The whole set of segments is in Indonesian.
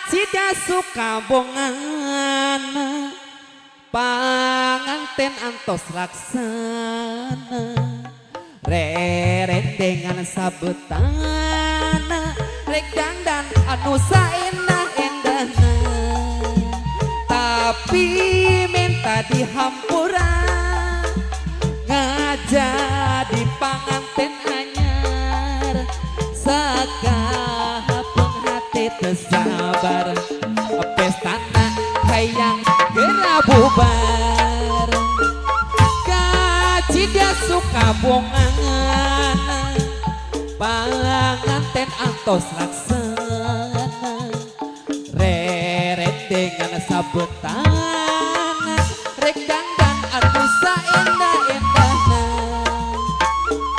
Cida suka bongan panganten antos laksana rerendengan sabetana rek dandan anu saendah-endahna tapi minta dihampura ngajadi panganten anyar sakaha penghati tersabar pestana hayang geura bubar kacida suka bongan panganten antos laksana rerendengan sabetana rek dandan anu saendah-endahna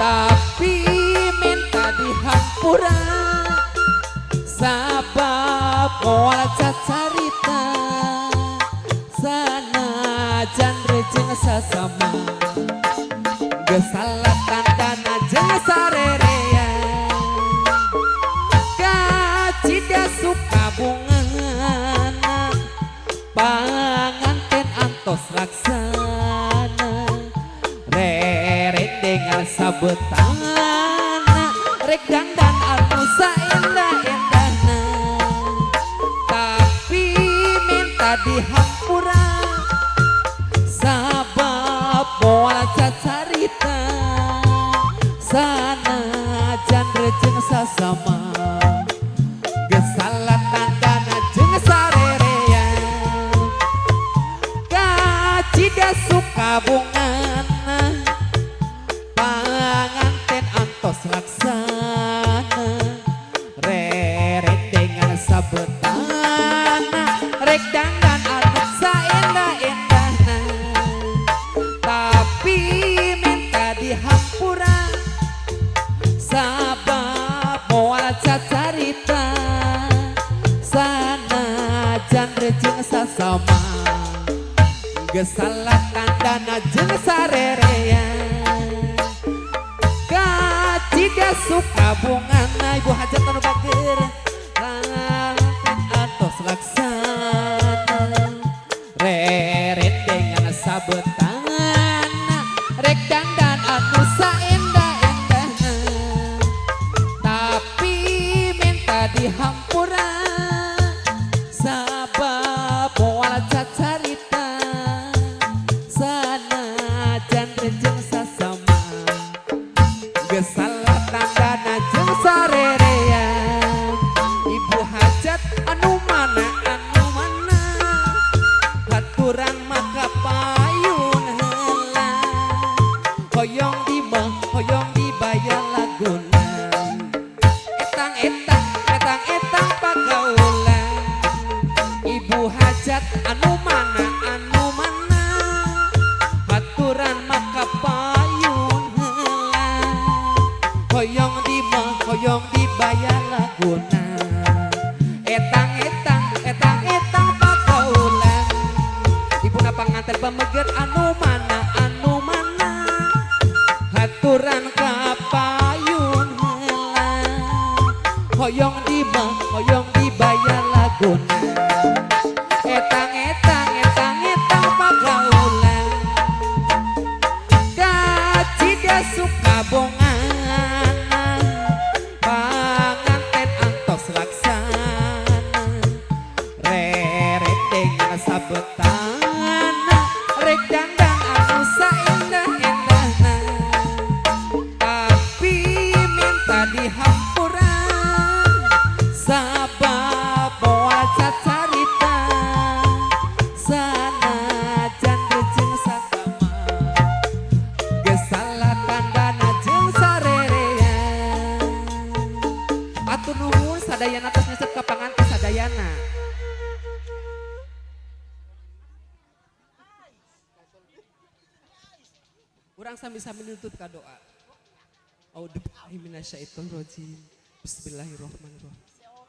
tapi minta dihampura sabab moal cacarita sanajan rejeng sasama gesalatan dana jeung sarerean kacida suka bungan panganten antos laksana rerendengan sabetana rek dandan anu saendah-endahna tapi minta dihampura sabab moal cacarita sanajan rejeng sasama gesalatan dana jeung sarerean kacida suka bungan panganten antos laksana rerendengan sabetana rek dandan anu saendah-endahna tapi minta dihampura sabab moal cacarita sanajan rejeng sasama gesalatan dana jeung sarerean kacida suka bungan ibu hajat anu bager antos laksana rerendengan sabetana rek dandan anu saendah-endahna tapi minta dihampura sabab moal cacarita sanajan rejeng sasama gesalatan dana jeung sarerean ibu hajat anu mana haturan maka payun heula hoyong dibayar laguna etang pagaulan ibu hajat anu mana haturan maka payun heula hoyong dibayar laguna etang pagaulan ibuna panganten pameger anu mana haturan ka payun heula hoyong dibayar laguna etang pagaulan kacida suka bongan panganten antos laksana rerendengan sabetana rek dandan anu saendah-endahna tapi minta dihampura sabab moal cacarita sanajan rejeng sasama gesalatan dana jeung sarerean atur nuhun sadayana tos nyesep ka panganten sadayana urang sami-sami nuntut ka doa A'udzubillahi minasyaitonirrajim Bismillahirrahmanirrahim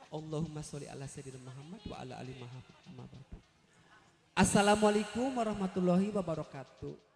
Allahumma sholli ala sayyidina Muhammad wa ala ali Muhammad. Assalamualaikum warahmatullahi wabarakatuh.